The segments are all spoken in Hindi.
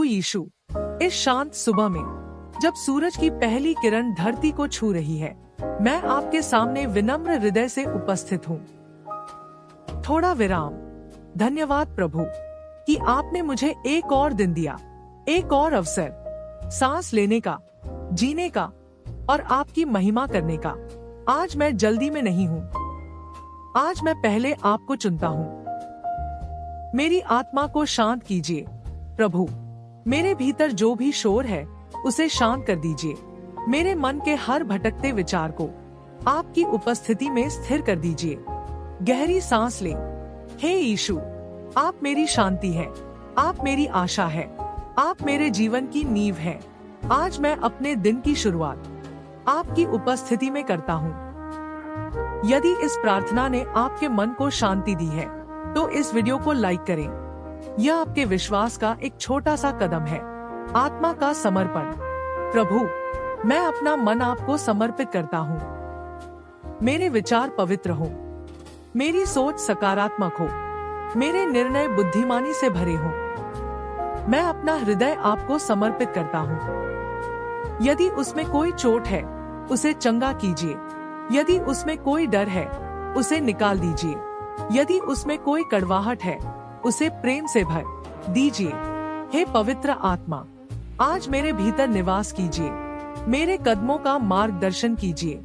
यीशु, इस शांत सुबह में जब सूरज की पहली किरण धरती को छू रही है, मैं आपके सामने विनम्र हृदय से उपस्थित हूँ। थोड़ा विराम। धन्यवाद प्रभु कि आपने मुझे एक और दिन दिया, एक और अवसर सांस लेने का, जीने का और आपकी महिमा करने का। आज मैं जल्दी में नहीं हूँ, आज मैं पहले आपको चुनता हूँ। मेरी आत्मा को शांत कीजिए प्रभु। मेरे भीतर जो भी शोर है उसे शांत कर दीजिए। मेरे मन के हर भटकते विचार को आपकी उपस्थिति में स्थिर कर दीजिए। गहरी सांस लें। हे यीशु, आप मेरी शांति हैं, आप मेरी आशा है, आप मेरे जीवन की नींव हैं। आज मैं अपने दिन की शुरुआत आपकी उपस्थिति में करता हूँ। यदि इस प्रार्थना ने आपके मन को शांति दी है तो इस वीडियो को लाइक करें। यह आपके विश्वास का एक छोटा सा कदम है। आत्मा का समर्पण। प्रभु, मैं अपना मन आपको समर्पित करता हूँ। मेरे विचार पवित्र हो, मेरी सोच सकारात्मक हो, मेरे निर्णय बुद्धिमानी से भरे हों। मैं अपना हृदय आपको समर्पित करता हूँ। यदि उसमें कोई चोट है उसे चंगा कीजिए। यदि उसमें कोई डर है उसे निकाल दीजिए। यदि उसमें कोई कड़वाहट है उसे प्रेम से भर दीजिए। हे पवित्र आत्मा, आज मेरे भीतर निवास कीजिए। मेरे कदमों का मार्गदर्शन कीजिए।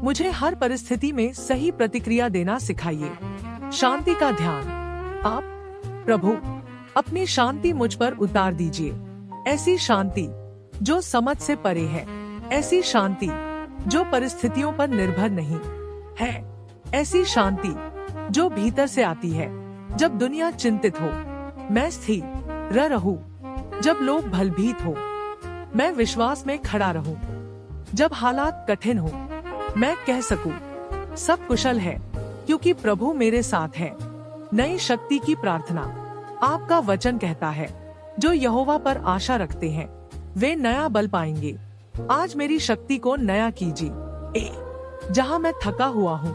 मुझे हर परिस्थिति में सही प्रतिक्रिया देना सिखाइए। शांति का ध्यान। आप प्रभु अपनी शांति मुझ पर उतार दीजिए। ऐसी शांति जो समझ से परे है, ऐसी शांति जो परिस्थितियों पर निर्भर नहीं है, ऐसी शांति जो भीतर से आती है। जब दुनिया चिंतित हो, मैं स्थिर रहूं। जब लोग भयभीत हो, मैं विश्वास में खड़ा रहूं। जब हालात कठिन हो, मैं कह सकूं, सब कुशल है क्योंकि प्रभु मेरे साथ है। नई शक्ति की प्रार्थना। आपका वचन कहता है, जो यहोवा पर आशा रखते हैं वे नया बल पाएंगे। आज मेरी शक्ति को नया कीजिए। जहां मैं थका हुआ हूँ,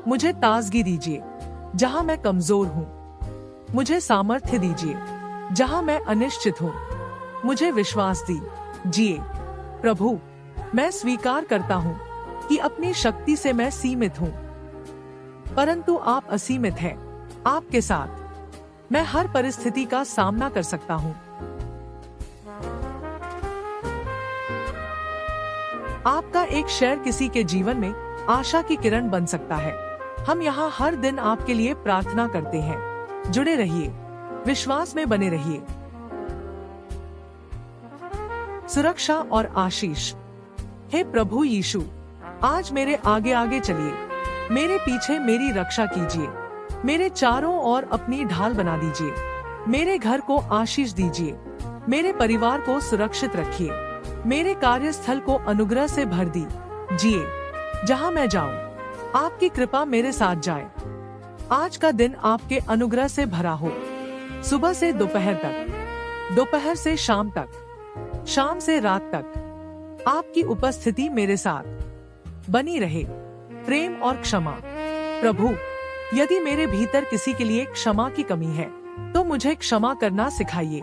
मुझे ताजगी दीजिए। जहां मैं कमजोर हूँ, मुझे सामर्थ्य दीजिए। जहां मैं अनिश्चित हूँ, मुझे विश्वास दीजिए। प्रभु, मैं स्वीकार करता हूँ कि अपनी शक्ति से मैं सीमित हूँ, परंतु आप असीमित हैं। आपके साथ मैं हर परिस्थिति का सामना कर सकता हूँ। आपका एक शेयर किसी के जीवन में आशा की किरण बन सकता है। हम यहाँ हर दिन आपके लिए प्रार्थना करते हैं। जुड़े रहिए, विश्वास में बने रहिए। सुरक्षा और आशीष। हे प्रभु यीशु, आज मेरे आगे आगे चलिए। मेरे पीछे मेरी रक्षा कीजिए। मेरे चारों ओर अपनी ढाल बना दीजिए। मेरे घर को आशीष दीजिए। मेरे परिवार को सुरक्षित रखिए। मेरे कार्यस्थल को अनुग्रह से भर दीजिए। जहां मैं जाऊं, आपकी कृपा मेरे साथ जाए। आज का दिन आपके अनुग्रह से भरा हो। सुबह से दोपहर तक, दोपहर से शाम तक, शाम से रात तक आपकी उपस्थिति मेरे साथ बनी रहे। प्रेम और क्षमा। प्रभु, यदि मेरे भीतर किसी के लिए क्षमा की कमी है तो मुझे क्षमा करना सिखाइए।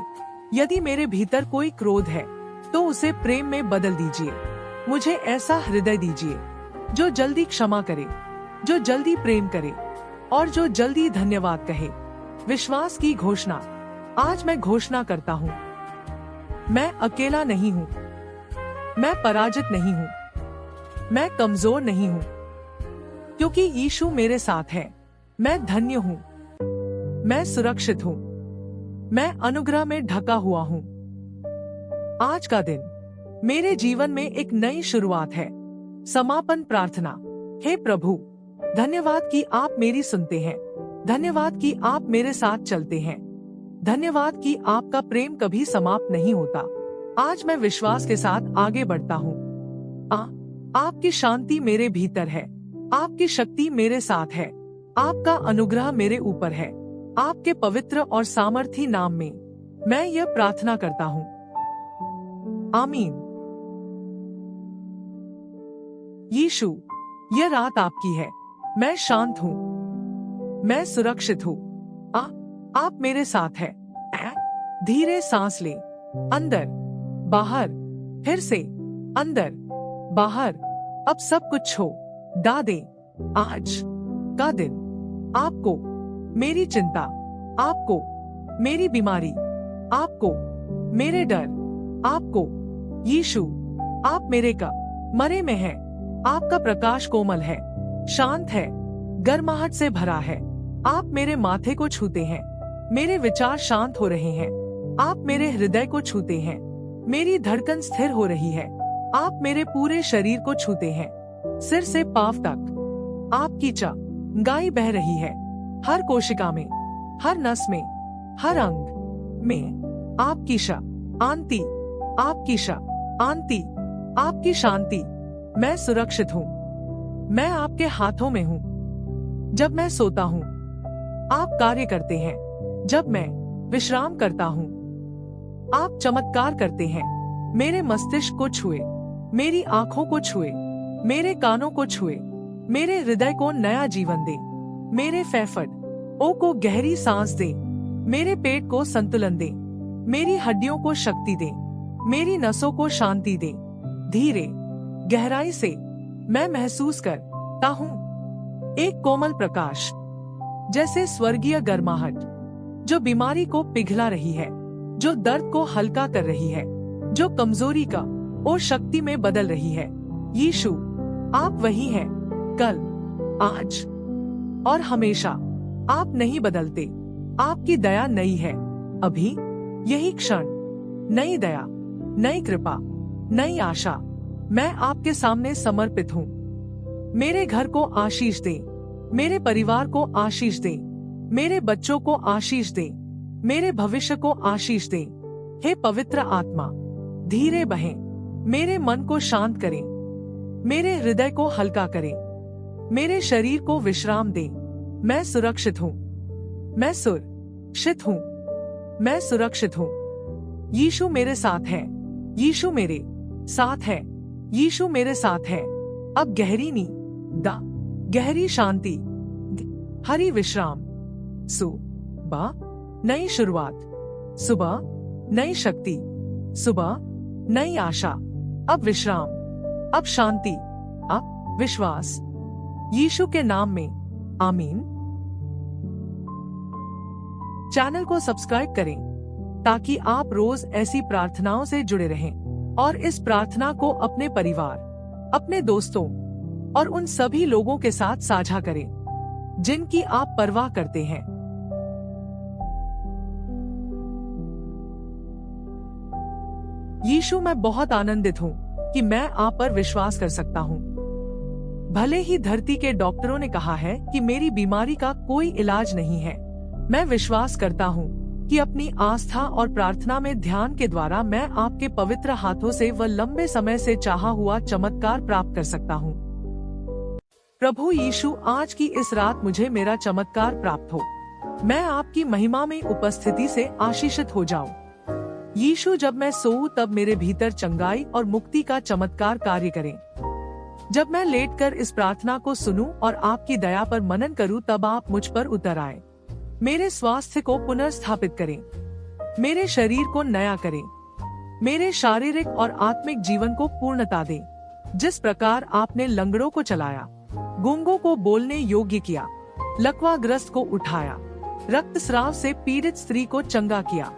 यदि मेरे भीतर कोई क्रोध है तो उसे प्रेम में बदल दीजिए। मुझे ऐसा हृदय दीजिए जो जल्दी क्षमा करे, जो जल्दी प्रेम करे और जो जल्दी धन्यवाद कहे। विश्वास की घोषणा। आज मैं घोषणा करता हूँ, मैं अकेला नहीं हूँ, मैं पराजित नहीं हूँ, मैं कमजोर नहीं हूँ, क्योंकि यीशु मेरे साथ है। मैं धन्य हूँ, मैं सुरक्षित हूँ, मैं अनुग्रह में ढका हुआ हूँ। आज का दिन मेरे जीवन में एक नई शुरुआत है। समापन प्रार्थना। हे प्रभु, धन्यवाद कि आप मेरी सुनते हैं। धन्यवाद कि आप मेरे साथ चलते हैं। धन्यवाद कि आपका प्रेम कभी समाप्त नहीं होता। आज मैं विश्वास के साथ आगे बढ़ता हूँ। आपकी शांति मेरे भीतर है। आपकी शक्ति मेरे साथ है। आपका अनुग्रह मेरे ऊपर है। आपके पवित्र और सामर्थी नाम में मैं यह प्रार्थना करता हूँ। आमीन। यीशु, यह रात आपकी है। मैं शांत हूँ, मैं सुरक्षित हूँ। आप मेरे साथ हैं। धीरे सांस लें, अंदर, बाहर, फिर से अंदर, बाहर। अब सब कुछ छोड़ दे। आज का दिन आपको मेरी चिंता, आपको मेरी बीमारी, आपको मेरे डर, आपको यीशु, आप मेरे का मरे में है। आपका प्रकाश कोमल है, शांत है, गर्माहट से भरा है। आप मेरे माथे को छूते हैं, मेरे विचार शांत हो रहे हैं। आप मेरे हृदय को छूते हैं, मेरी धड़कन स्थिर हो रही है। आप मेरे पूरे शरीर को छूते हैं, सिर से पांव तक। आपकी चंगाई बह रही है, हर कोशिका में, हर नस में, हर अंग में। आपकी शांति, आपकी शांति, आपकी शांति। मैं सुरक्षित हूँ, मैं आपके हाथों में हूँ। जब मैं सोता हूँ, आप कार्य करते हैं। जब मैं विश्राम करता हूँ, आप चमत्कार करते हैं। मेरे मस्तिष्क को छुए, मेरी आंखों को छुए, मेरे कानों को छुए, मेरे हृदय को नया जीवन दे, मेरे फेफड़ों को गहरी सांस दे, मेरे पेट को संतुलन दे, मेरी हड्डियों को शक्ति दे, मेरी नसों को शांति दे। धीरे गहराई से मैं महसूस करता हूँ एक कोमल प्रकाश, जैसे स्वर्गीय गर्माहट, जो बीमारी को पिघला रही है, जो दर्द को हल्का कर रही है, जो कमजोरी का और शक्ति में बदल रही है। यीशु, आप वही हैं, कल, आज और हमेशा। आप नहीं बदलते। आपकी दया नई है अभी, यही क्षण। नई दया, नई कृपा, नई आशा। मैं आपके सामने समर्पित हूँ। मेरे घर को आशीष दे, मेरे परिवार को आशीष दे, मेरे बच्चों को आशीष दे, मेरे भविष्य को आशीष दे। हे पवित्र आत्मा, धीरे बहें, मेरे मन को शांत करें, मेरे हृदय को हल्का करें, मेरे शरीर को विश्राम दे। मैं सुरक्षित हूँ, मैं सुरक्षित हूँ, मैं सुरक्षित हूँ। यीशु मेरे साथ है, यीशु मेरे साथ है, यीशु मेरे साथ है। अब गहरी नींद, गहरी शांति, हरी विश्राम। सुबह नई शुरुआत, सुबह नई शक्ति, सुबह नई आशा। अब विश्राम, अब शांति, अब विश्वास। यीशु के नाम में आमीन। चैनल को सब्सक्राइब करें ताकि आप रोज ऐसी प्रार्थनाओं से जुड़े रहें और इस प्रार्थना को अपने परिवार, अपने दोस्तों और उन सभी लोगों के साथ साझा करें जिनकी आप परवाह करते हैं। यीशु, मैं बहुत आनंदित हूँ कि मैं आप पर विश्वास कर सकता हूँ। भले ही धरती के डॉक्टरों ने कहा है कि मेरी बीमारी का कोई इलाज नहीं है, मैं विश्वास करता हूँ कि अपनी आस्था और प्रार्थना में ध्यान के द्वारा मैं आपके पवित्र हाथों से वह लंबे समय से चाहा हुआ चमत्कार प्राप्त कर सकता हूँ। प्रभु यीशु, आज की इस रात मुझे मेरा चमत्कार प्राप्त हो। मैं आपकी महिमा में उपस्थिति से आशीषित हो जाऊं। यीशु, जब मैं सोऊं तब मेरे भीतर चंगाई और मुक्ति का चमत्कार कार्य करें। जब मैं लेटकर इस प्रार्थना को सुनूं और आपकी दया पर मनन करूं तब आप मुझ पर उतर आए। मेरे स्वास्थ्य को पुनर्स्थापित करें, मेरे शरीर को नया करें, मेरे शारीरिक और आत्मिक जीवन को पूर्णता दें। जिस प्रकार आपने लंगड़ों को चलाया, गूंगों को बोलने योग्य किया, लकवाग्रस्त को उठाया, रक्तस्राव से पीड़ित स्त्री को चंगा किया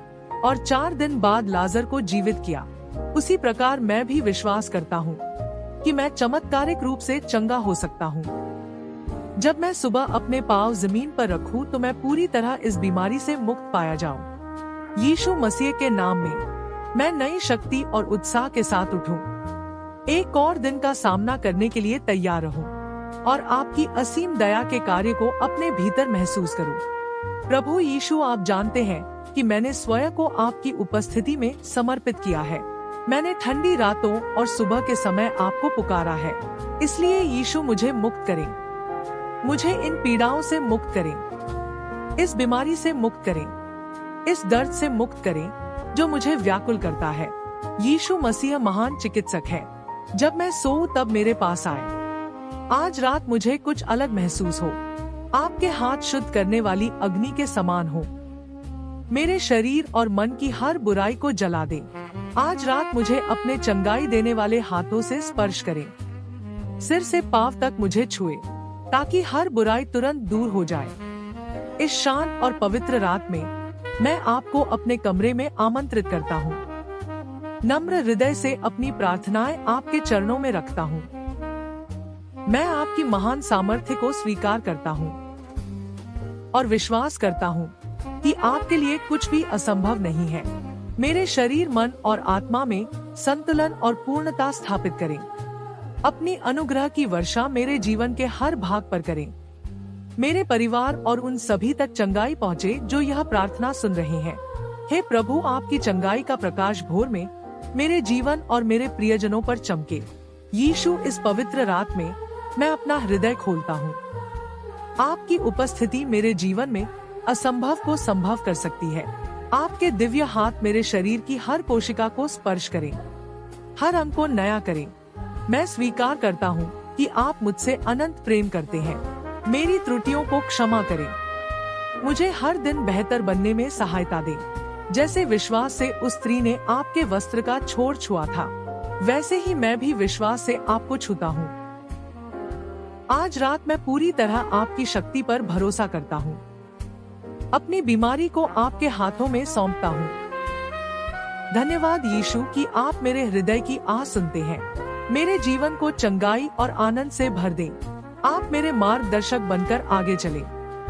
और 4 दिन बाद लाजर को जीवित किया, उसी प्रकार मैं भी विश्वास करता हूँ कि मैं चमत्कारिक रूप से चंगा हो सकता हूँ। जब मैं सुबह अपने पांव जमीन पर रखूं तो मैं पूरी तरह इस बीमारी से मुक्त पाया जाऊं। यीशु मसीह के नाम में मैं नई शक्ति और उत्साह के साथ उठूं, एक और दिन का सामना करने के लिए तैयार रहूं और आपकी असीम दया के कार्य को अपने भीतर महसूस करूं। प्रभु यीशु, आप जानते हैं कि मैंने स्वयं को आपकी उपस्थिति में समर्पित किया है। मैंने ठंडी रातों और सुबह के समय आपको पुकारा है। इसलिए यीशु, मुझे मुक्त करें, मुझे इन पीड़ाओं से मुक्त करें, इस बीमारी से मुक्त करें, इस दर्द से मुक्त करें जो मुझे व्याकुल करता है। यीशु मसीह महान चिकित्सक है। जब मैं सोऊं तब मेरे पास आए। आज रात मुझे कुछ अलग महसूस हो। आपके हाथ शुद्ध करने वाली अग्नि के समान हो। मेरे शरीर और मन की हर बुराई को जला दे। आज रात मुझे अपने चंगाई देने वाले हाथों से स्पर्श करें, सिर से पांव तक मुझे छुए, ताकि हर बुराई तुरंत दूर हो जाए। इस शांत और पवित्र रात में मैं आपको अपने कमरे में आमंत्रित करता हूँ। नम्र हृदय से अपनी प्रार्थनाएं आपके चरणों में रखता हूँ। मैं आपकी महान सामर्थ्य को स्वीकार करता हूँ और विश्वास करता हूँ कि आपके लिए कुछ भी असंभव नहीं है। मेरे शरीर, मन और आत्मा में संतुलन और पूर्णता स्थापित करें। अपनी अनुग्रह की वर्षा मेरे जीवन के हर भाग पर करें। मेरे परिवार और उन सभी तक चंगाई पहुँचे जो यह प्रार्थना सुन रहे हैं। हे प्रभु, आपकी चंगाई का प्रकाश भोर में मेरे जीवन और मेरे प्रियजनों पर चमके। यीशु, इस पवित्र रात में मैं अपना हृदय खोलता हूँ। आपकी उपस्थिति मेरे जीवन में असंभव को संभव कर सकती है। आपके दिव्य हाथ मेरे शरीर की हर कोशिका को स्पर्श करें, हर अंग को नया करें। मैं स्वीकार करता हूँ कि आप मुझसे अनंत प्रेम करते हैं। मेरी त्रुटियों को क्षमा करें, मुझे हर दिन बेहतर बनने में सहायता दें। जैसे विश्वास से उस स्त्री ने आपके वस्त्र का छोर छुआ था, वैसे ही मैं भी विश्वास से आपको छूता हूँ। आज रात मैं पूरी तरह आपकी शक्ति पर भरोसा करता हूँ। अपनी बीमारी को आपके हाथों में सौंपता हूँ। धन्यवाद यीशु कि आप मेरे हृदय की आह सुनते हैं। मेरे जीवन को चंगाई और आनंद से भर दें। आप मेरे मार्गदर्शक बनकर आगे चलें।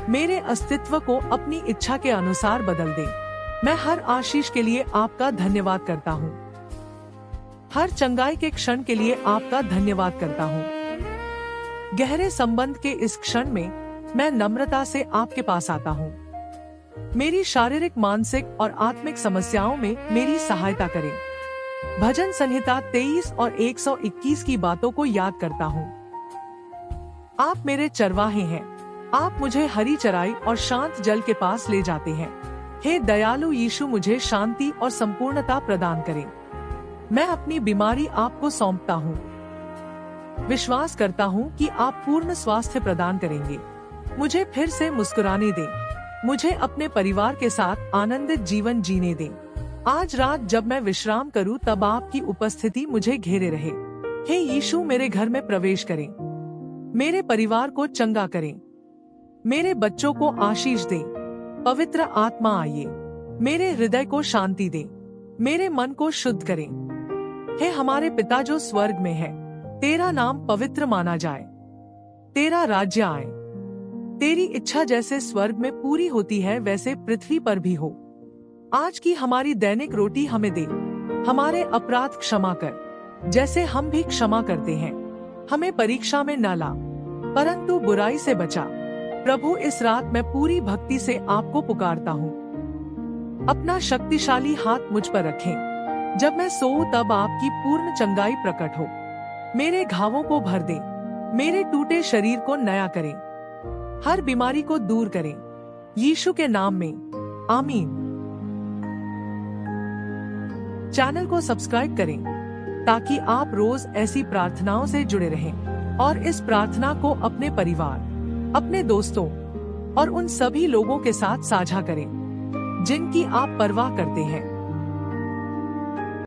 मेरे अस्तित्व को अपनी इच्छा के अनुसार बदल दें। मैं हर आशीष के लिए आपका धन्यवाद करता हूँ। हर चंगाई के क्षण के लिए आपका धन्यवाद करता हूँ। गहरे संबंध के इस क्षण में मैं नम्रता से आपके पास आता हूँ। मेरी शारीरिक, मानसिक और आत्मिक समस्याओं में मेरी सहायता करें। भजन संहिता 23 और 121 की बातों को याद करता हूँ। आप मेरे चरवाहे हैं। आप मुझे हरी चराई और शांत जल के पास ले जाते हैं। हे दयालु यीशु, मुझे शांति और संपूर्णता प्रदान करें। मैं अपनी बीमारी आपको सौंपता हूँ। विश्वास करता हूँ कि आप पूर्ण स्वास्थ्य प्रदान करेंगे। मुझे फिर से मुस्कुराने दें। मुझे अपने परिवार के साथ आनंदित जीवन जीने दें। आज रात जब मैं विश्राम करूं, तब आपकी उपस्थिति मुझे घेरे रहे। हे यीशु, मेरे घर में प्रवेश करें। मेरे परिवार को चंगा करें। मेरे बच्चों को आशीष दें। पवित्र आत्मा आइए, मेरे हृदय को शांति दें। मेरे मन को शुद्ध करें। हे हमारे पिता जो स्वर्ग में है, तेरा नाम पवित्र माना जाए। तेरा राज्य आए। तेरी इच्छा जैसे स्वर्ग में पूरी होती है, वैसे पृथ्वी पर भी हो। आज की हमारी दैनिक रोटी हमें दे। हमारे अपराध क्षमा कर, जैसे हम भी क्षमा करते हैं। हमें परीक्षा में न ला, परंतु बुराई से बचा। प्रभु, इस रात मैं पूरी भक्ति से आपको पुकारता हूँ। अपना शक्तिशाली हाथ मुझ पर रखें। जब मैं सोऊं, तब आपकी पूर्ण चंगाई प्रकट हो। मेरे घावों को भर दे। मेरे टूटे शरीर को नया करें। हर बीमारी को दूर करें। यीशु के नाम में, आमीन। चैनल को सब्सक्राइब करें ताकि आप रोज ऐसी प्रार्थनाओं से जुड़े रहें और इस प्रार्थना को अपने परिवार, अपने दोस्तों और उन सभी लोगों के साथ साझा करें जिनकी आप परवाह करते हैं।